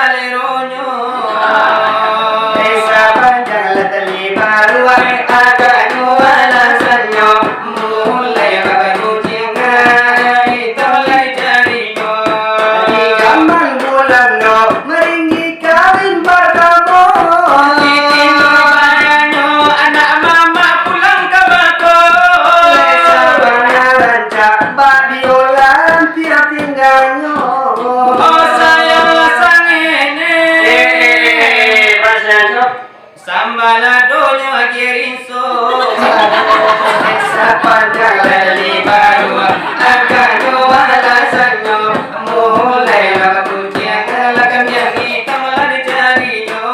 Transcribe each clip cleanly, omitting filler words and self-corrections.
saleronyo desa panjang leteli baru agaknya alasannya mulai baru cengai tolai jarinya di zaman bulan no meringgi kawin pertama titin bayarnya anak mama pulang ke bako desa banyak rancak babiolan tiap tinggalnya oh sayang sangene Sambaladonya kirinso desa panjang leli baru agaknya alasannya mulai lagu tiang lakan yang hitam lah dicarinya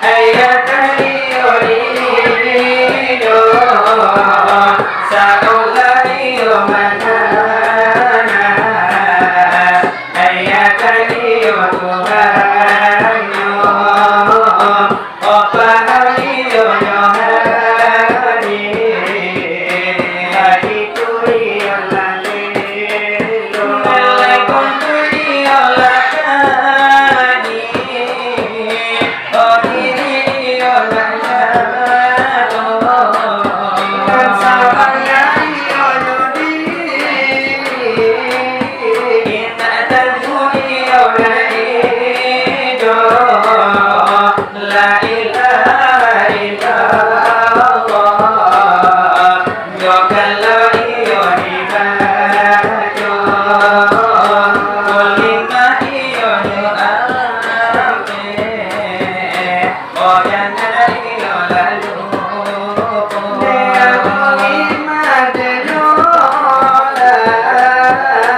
Hãy subscribe cho kênh Ghiền Mì Gõ để không bỏ lỡ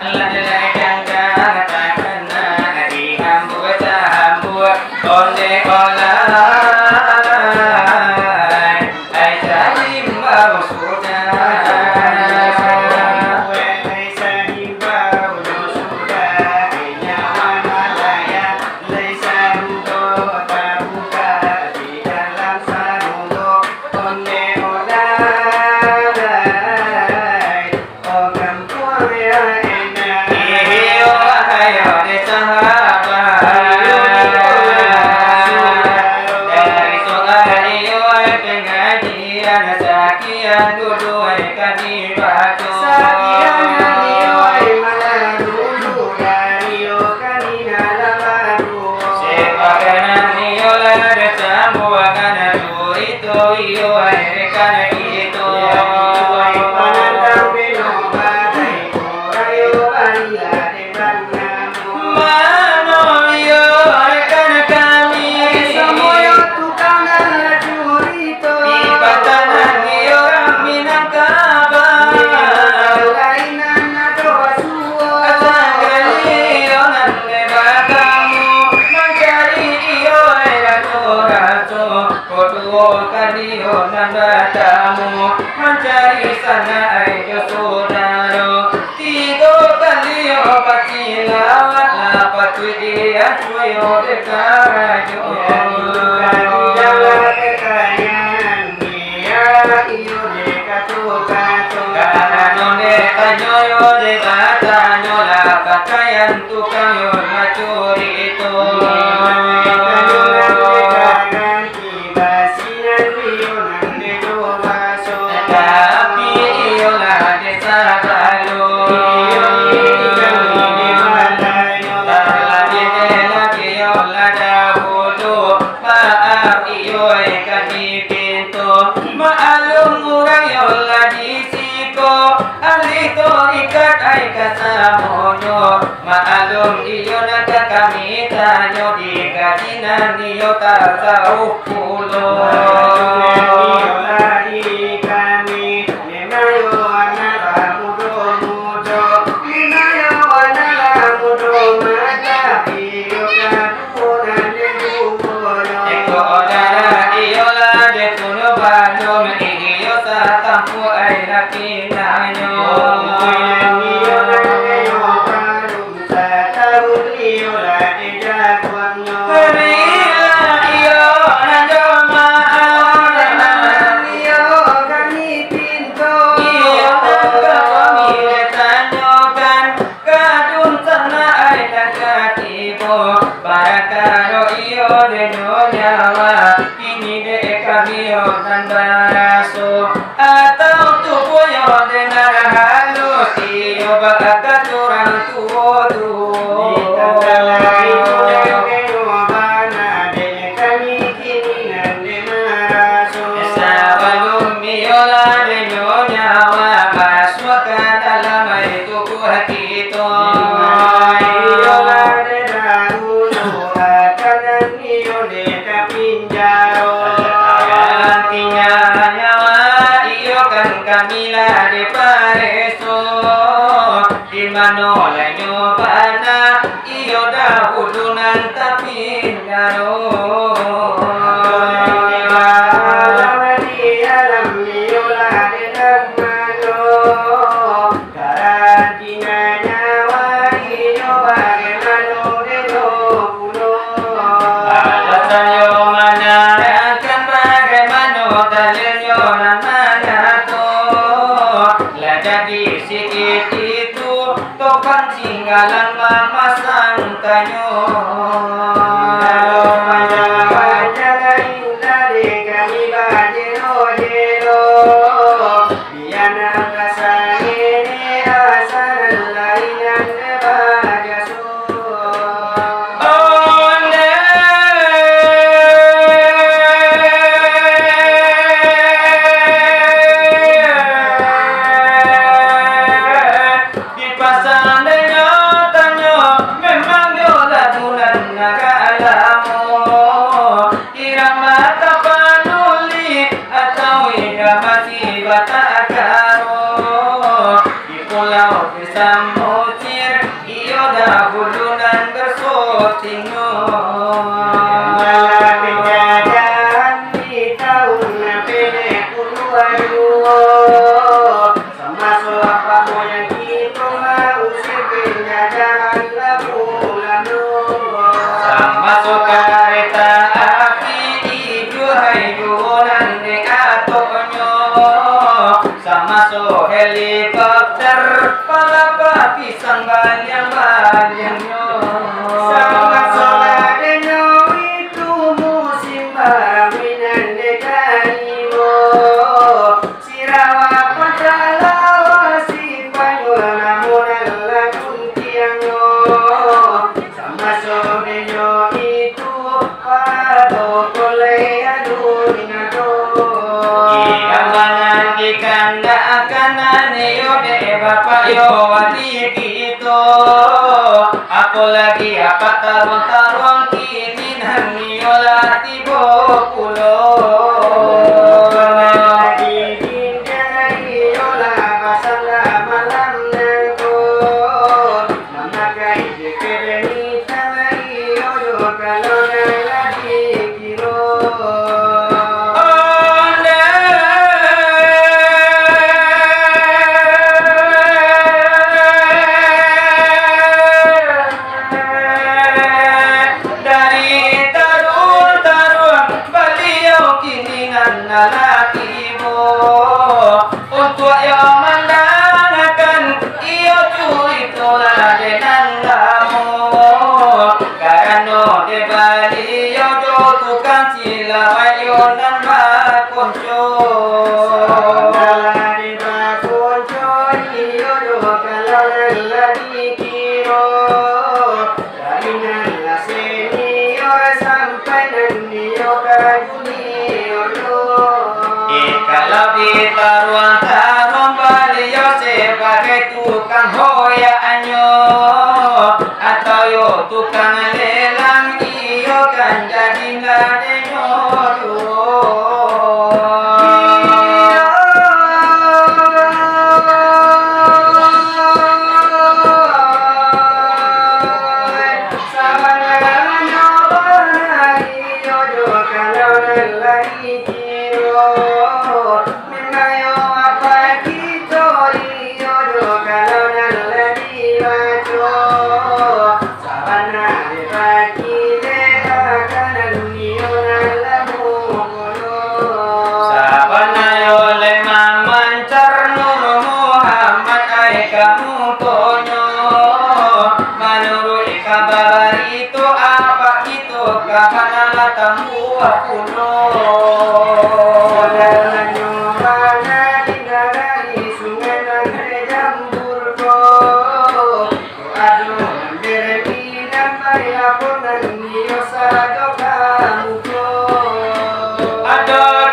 lalai jangkang takkan di hambu hambu oleh olai ai salim bau sudah Sakian duduk kami baca Sakian nioi maladudu Dario kami nalabadu Sepakanan niola Detamu wakana Itu iyo airkan itu Ioi panandang belum badai Korayo bariya depan namu Mano iyo airkan kami Semoyo tukang nalajurito Ibatanan Kaliyo nandatamu mencari sana ayo saudaro tigo kaliyo patilawat lapat dia suyo dekarajo kaliyalah kekayan dia iyo dekatu-katu karena dekanyo dekatanyo lapat kayan tukang yo macuri itu Ma'alum iyo kami tanyo di kajinan iyo tasawuf pulo iyo lagi kami limayo anala mudo limayo anala mudo mata iyo kapunan debumono eko odara iyo la depuno balum iyo satampu ay lakinanyo Tinggalan mama sangkanyo Memang yo la tuna kucir iyo dahulunan bersotingo malah kejadian di tahun sama soapa moyang kita usir penjajahan lalu sama sokareta api ijo hayunan de atonyo sama so helikopter palapa pisang balyang-balyangnya sama soladeno itu musim perminan dekanimu sirawa pacalawa si panyul namun adalah kuntiangnya sama soladeno itu pado kolei adunado Iyamangan dikanda akanan yo de bapak yo adik itu aku lagi apa tarung-tarung kini nani olah tibo pulo lagi dinjai olah pasang malam nanto memakai jekereni tangai ojo kalau lagi kilo dari tarung-tarung beliau kini nalakimu untuk yang mendangakan iyo curi tola dengan kamu karena de beliau jo tukang cilawai yo nan makonco Nalari bakunco iyo do kalau lagi kilo dari nala senior sampai nanio junior kalau di tarung-tarung beliau sebagai tukang hoyaannya atau yo tukang lelang iyo kan jadi ngadenyo kamu tonyo menurut kabar itu apa itu kapan tamu kuno Saudara mana di sungai negeri Jamburko aduh berani nampai apunan niyo sado kamuko aduh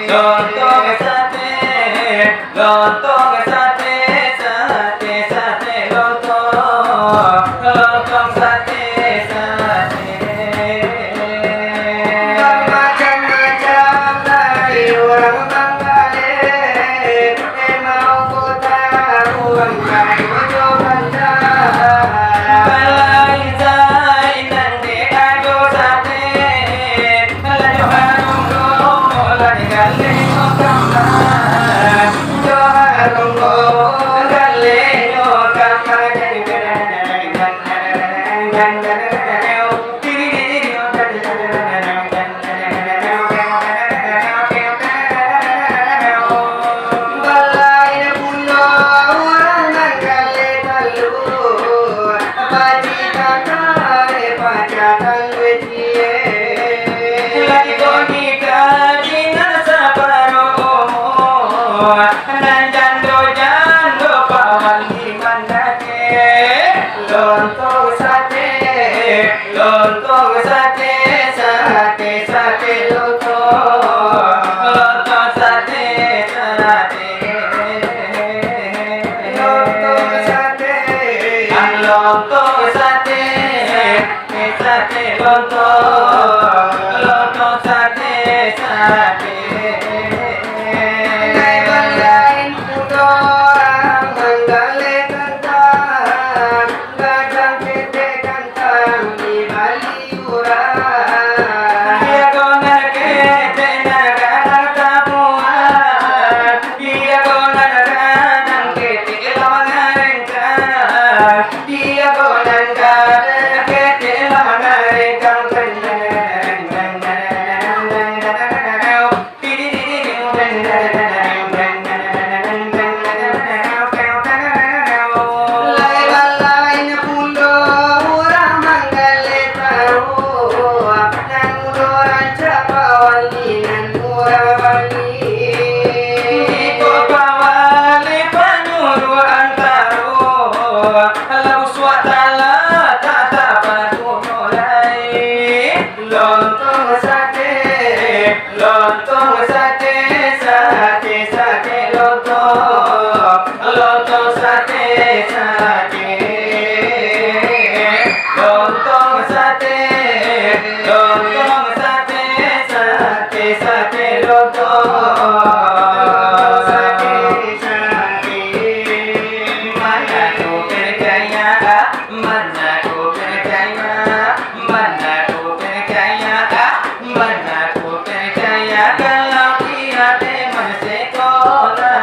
lontong sate, lontong sate, sate, sate, lontong, lontong sate, sate. Bermacam-macam dari orang Bangladesh, mau ku tahu engkau tujuh bandar. Balai zai nan de ayo sate, lajo harungo, lajo galeno kamar, jo harungo, galeno kamar, Balai punya orang Bangladesh telu, baji kakak pacaran betie. lagi konika dinan saparo, nan jando jando pawan di mandake, lontong sate, lontong sate, sate, sate, lontong, lontong sate, sate, Lontong sate, lontong sate, sate, lontong, lontong sate, sate. Nai balai punya orang Bangladesh kentang, gadang tete kentang di Bali urang. Dia gona kete nagana tapuan, dia gona nagana kete lawangarengka, dia gona nagana kete lawangarengka. Lai balai punya orang Bangladesh tahu, nan orang Jawa wali nan orang Bali. Iko pawali panyuru antaro, labu swatala tata patunolai. Lontong sate, lontong sate, sate, sate, lontong, lontong sate, sate. Lontong sate, lontong sate, sate, sate, lontong. Mana ku percaya, mana ku percaya, mana ku percaya, mana ku percaya kalau dia teman sekolah.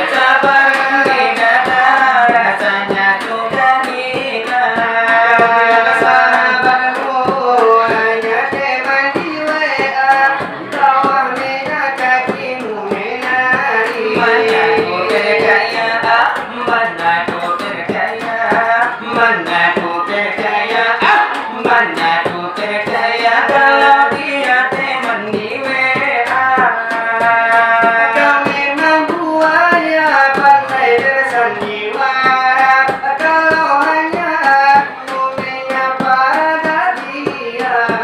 Sabar dada rasanya sudah hilang. Mana ku percaya, mana ku percaya, mana ku percaya, mana ku percaya kalau dia teman di WA.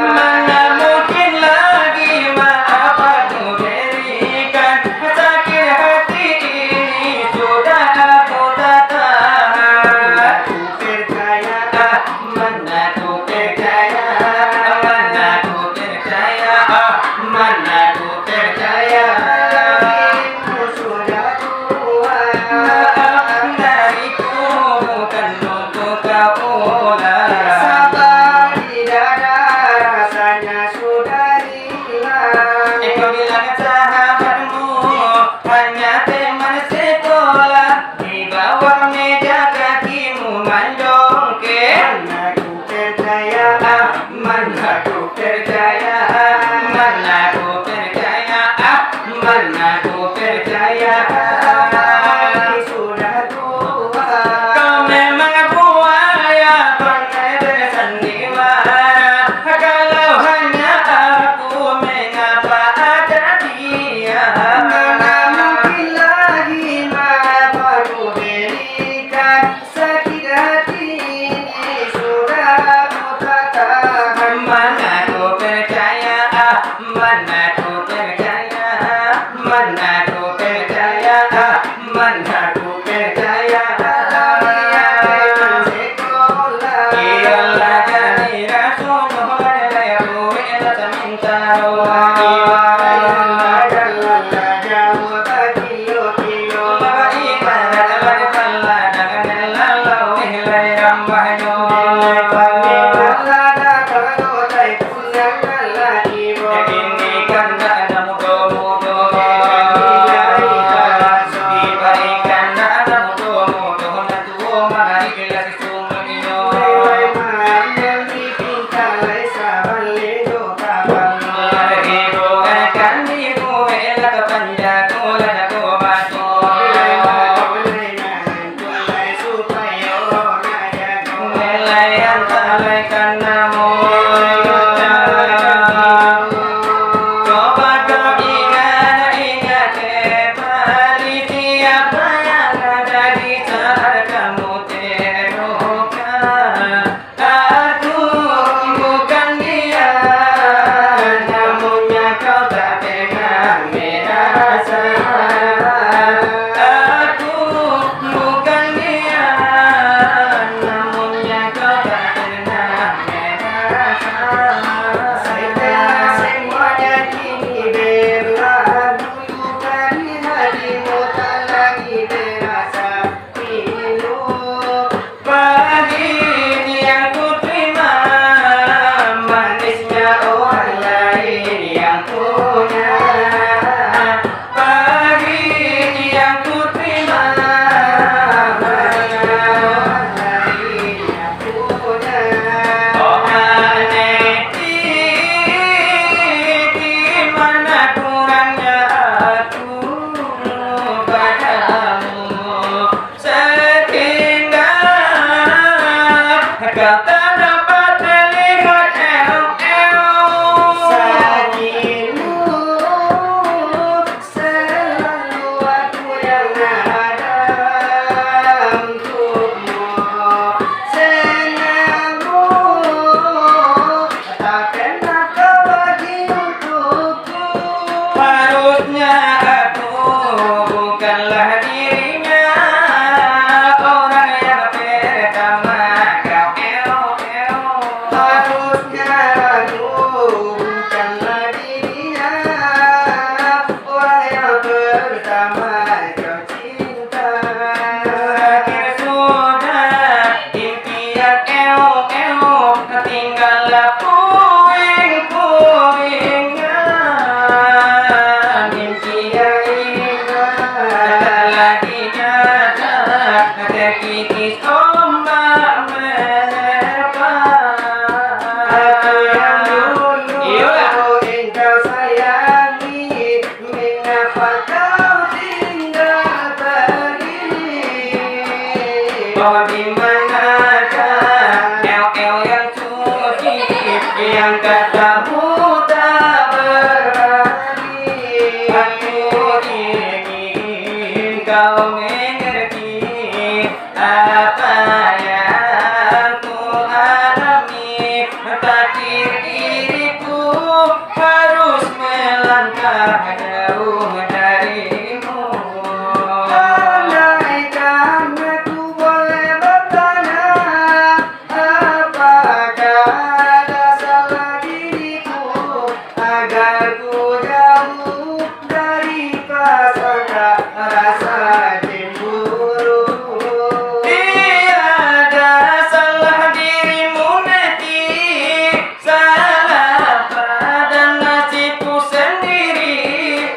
Mana mungkin lagi maaf aku berikan, sakit hati ini sudah aku tak tahan. Mana ku percaya, mana ku percaya, mana ku percaya. Maaf dariku bukan untuk kau ulang. Sabar di dada rasanya sudah hilang. Kau bilang sahabatmu hanya teman sekolah, di bawah meja kakimu menjongkek. Mana ku percaya, Mana ku percaya, mana ku percaya, mana ku percaya. sudah tua. Kau memang buaya pandai bersandiwara. Kalau hanya aku, mengapa ada dia? Mana mungkin lagi maaf aku berikan, sakit hati ini sudah aku tak tahan. Ala puing-puingan lagi nyata terkikis ombak Aku yang menerpa. dulu engkau sayangi, mengapa kau tinggal pergi? Oh di manakah el yang suci yang katamu tak berarti? Aku ingin kau mengerti apa yang ku alami. Takdir diriku harus melangkah jauh darimu. Andaikan aku boleh bertanya, apakah ada salah diriku agar ku jauh dari prasangka rasa cemburu? Tiada salah dirimu nanti, salah pada nasibku sendiri.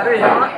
Aduh, ya.